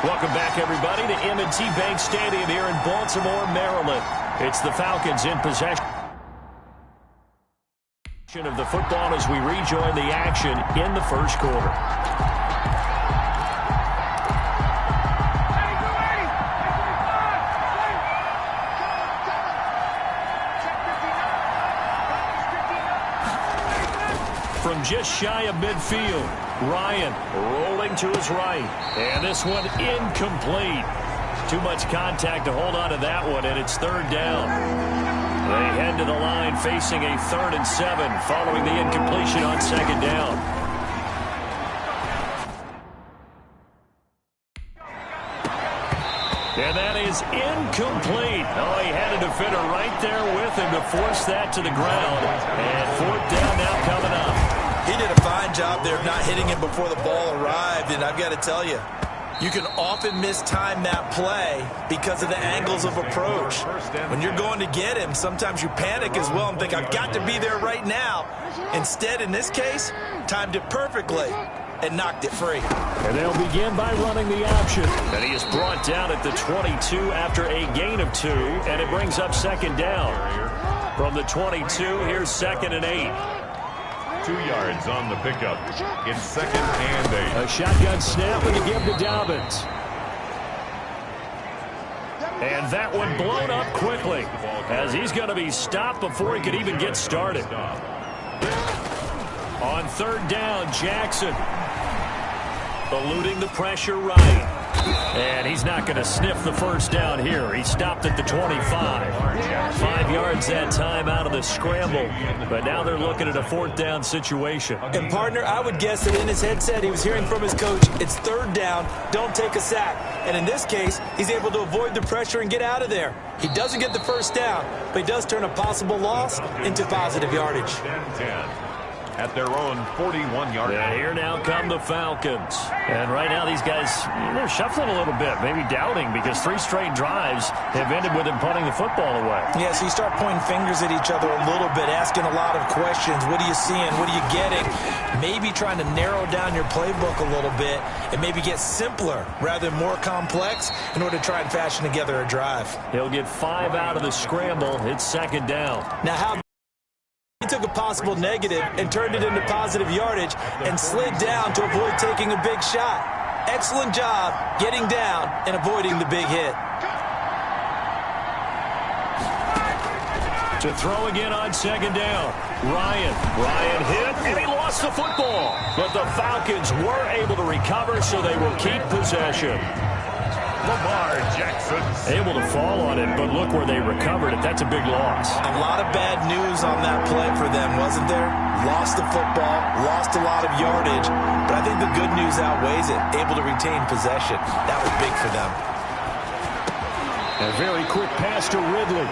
Welcome back, everybody, to M&T Bank Stadium here in Baltimore, Maryland. It's the Falcons in possession of the football as we rejoin the action in the first quarter. From just shy of midfield, Ryan rolling to his right. And this one incomplete. Too much contact to hold on to that one, and it's third down. They head to the line facing a 3rd and 7 following the incompletion on second down. And that is incomplete. Oh, he had a defender right there with him to force that to the ground. And 4th down now coming up. He did a fine job there of not hitting him before the ball arrived, and I've got to tell you, you can often mistime that play because of the angles of approach. When you're going to get him, sometimes you panic as well and think, I've got to be there right now. Instead, in this case, timed it perfectly and knocked it free. And they'll begin by running the option. And he is brought down at the 22 after a gain of 2, and it brings up second down. From the 22, here's 2nd and 8. 2 yards on the pickup. It's 2nd and 8. A shotgun snap and a give to Dobbins. And that one blown up quickly as he's going to be stopped before he could even get started. On 3rd down, Jackson eluding the pressure right. And he's not going to sniff the first down here. He stopped at the 25. 5 yards that time out of the scramble. But now they're looking at a 4th down situation. And, partner, I would guess that in his headset he was hearing from his coach, it's 3rd down, don't take a sack. And in this case, he's able to avoid the pressure and get out of there. He doesn't get the first down, but he does turn a possible loss into positive yardage. 10-10. At their own 41-yard line. And here now come the Falcons. And right now these guys, they're shuffling a little bit, maybe doubting, because 3 straight drives have ended with them punting the football away. Yeah, so you start pointing fingers at each other a little bit, asking a lot of questions. What are you seeing? What are you getting? Maybe trying to narrow down your playbook a little bit and maybe get simpler rather than more complex in order to try and fashion together a drive. He'll get 5 out of the scramble. It's 2nd down. Now, how he took a possible negative and turned it into positive yardage and slid down to avoid taking a big shot. Excellent job getting down and avoiding the big hit. To throw again on 2nd down. Ryan hit, and he lost the football. But the Falcons were able to recover, so they will keep possession. Lamar Jackson. Able to fall on it, but look where they recovered it. That's a big loss. A lot of bad news on that play for them, wasn't there? Lost the football, lost a lot of yardage, but I think the good news outweighs it. Able to retain possession. That was big for them. A very quick pass to Ridley.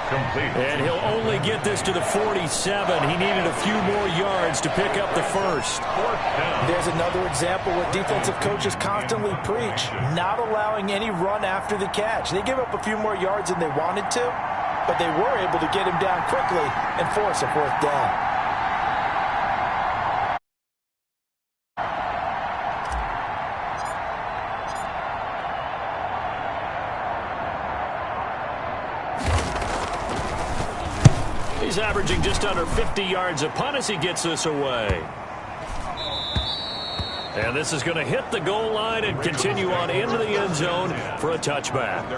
Complete. And he'll only get this to the 47. He needed a few more yards to pick up the first. 4th down. There's another example what defensive coaches constantly preach, not allowing any run after the catch. They gave up a few more yards than they wanted to, but they were able to get him down quickly and force a 4th down. He's averaging just under 50 yards a punt as he gets this away. And this is going to hit the goal line and continue on into the end zone for a touchback.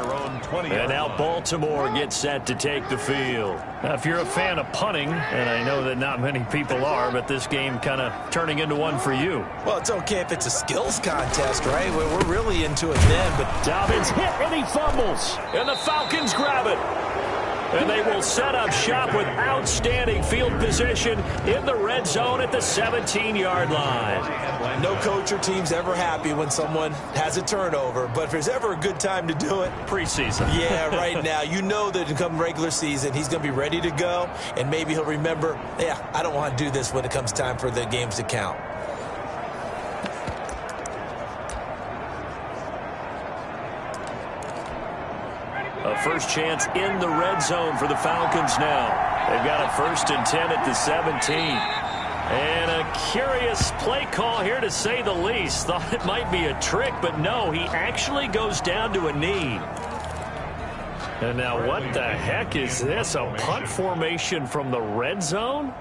And now Baltimore gets set to take the field. Now, if you're a fan of punting, and I know that not many people are, but this game kind of turning into one for you. Well, it's okay if it's a skills contest, right? We're really into it then. But Dobbins hit and he fumbles. And the Falcons grab it. And they will set up shop with outstanding field position in the red zone at the 17-yard line. No coach or team's ever happy when someone has a turnover, but if there's ever a good time to do it, preseason. Yeah, right now. You know that come regular season, he's going to be ready to go, and maybe he'll remember, yeah, I don't want to do this when it comes time for the games to count. A first chance in the red zone for the Falcons now. They've got a 1st and 10 at the 17. And a curious play call here, to say the least. Thought it might be a trick, but no, he actually goes down to a knee. And now what the heck is this? A punt formation from the red zone?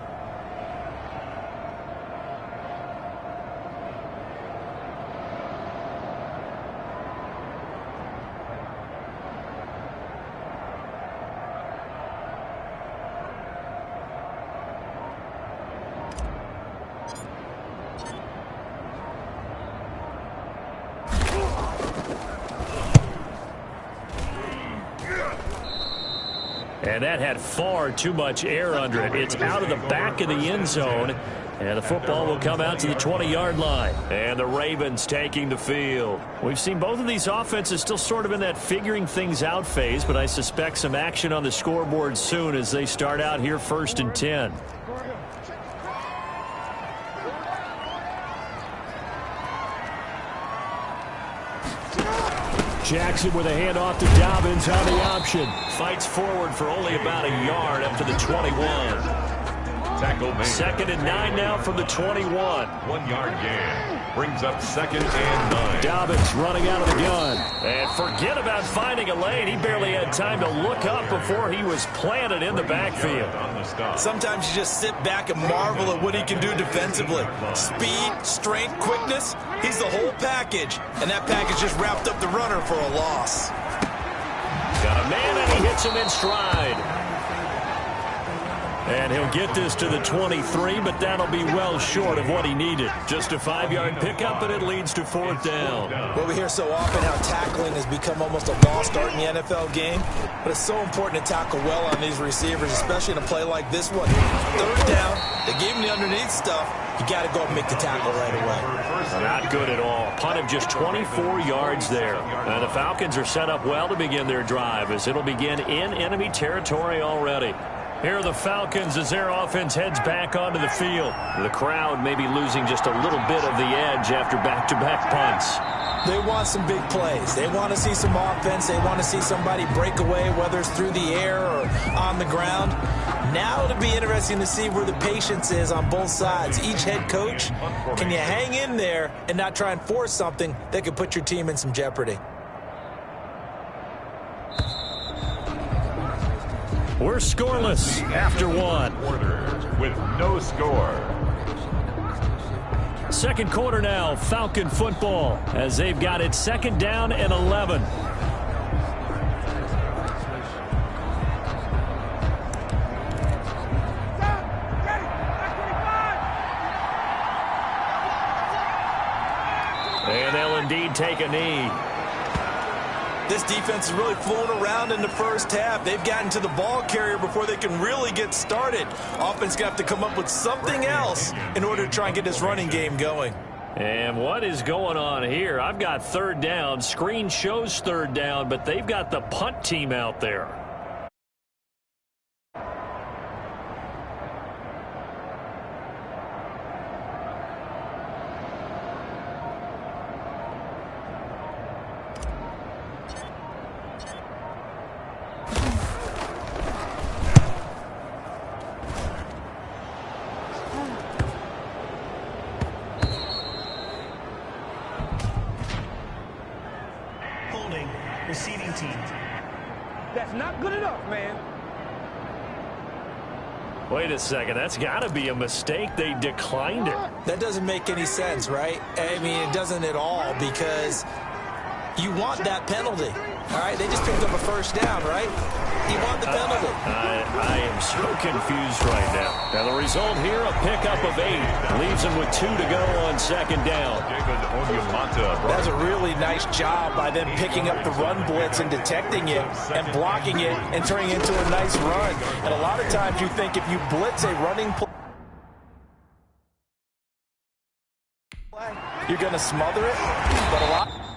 And that had far too much air under it. It's out of the back of the end zone. And the football will come out to the 20-yard line. And the Ravens taking the field. We've seen both of these offenses still sort of in that figuring things out phase, but I suspect some action on the scoreboard soon as they start out here 1st and 10. Jackson with a handoff to Dobbins on the option. Fights forward for only about a yard up to the 21. Tackle made. 2nd and 9 now from the 21. 1 yard gain. Brings up 2nd and 9. Dobbins running out of the gun. And forget about finding a lane. He barely had time to look up before he was planted in the backfield. Sometimes you just sit back and marvel at what he can do defensively. Speed, strength, quickness. He's the whole package. And that package just wrapped up the runner for a loss. Got a man, and he hits him in stride. And he'll get this to the 23, but that'll be well short of what he needed. Just a 5-yard pickup, and it leads to 4th down. Well, we hear so often how tackling has become almost a lost art in the NFL game, but it's so important to tackle well on these receivers, especially in a play like this one. 3rd down, they gave him the underneath stuff. You got to go and make the tackle right away. Not good at all. Punt of just 24 yards there. And the Falcons are set up well to begin their drive, as it'll begin in enemy territory already. Here are the Falcons as their offense heads back onto the field. The crowd may be losing just a little bit of the edge after back-to-back punts. They want some big plays. They want to see some offense. They want to see somebody break away, whether it's through the air or on the ground. Now it'll be interesting to see where the patience is on both sides. Each head coach, can you hang in there and not try and force something that could put your team in some jeopardy? We're scoreless after 1. With no score. 2nd quarter now, Falcon football, as they've got it 2nd down and 11. And they'll indeed take a knee. This defense is really flown around in the first half. They've gotten to the ball carrier before they can really get started. Offense going to have to come up with something else in order to try and get this running game going. And what is going on here? I've got 3rd down. Screen shows 3rd down, but they've got the punt team out there. Receiving team. That's not good enough, man. Wait a second. That's got to be a mistake. They declined it. That doesn't make any sense, right? I mean, it doesn't at all, because you want that penalty. All right, they just picked up a 1st down, right? You want the penalty. I am so confused right now. Now, the result here, a pickup of 8. Leaves them with 2 to go on 2nd down. That's a really nice job by them picking up the run blitz and detecting it and blocking it and turning it into a nice run. And a lot of times you think if you blitz a running play, you're going to smother it, but a lot...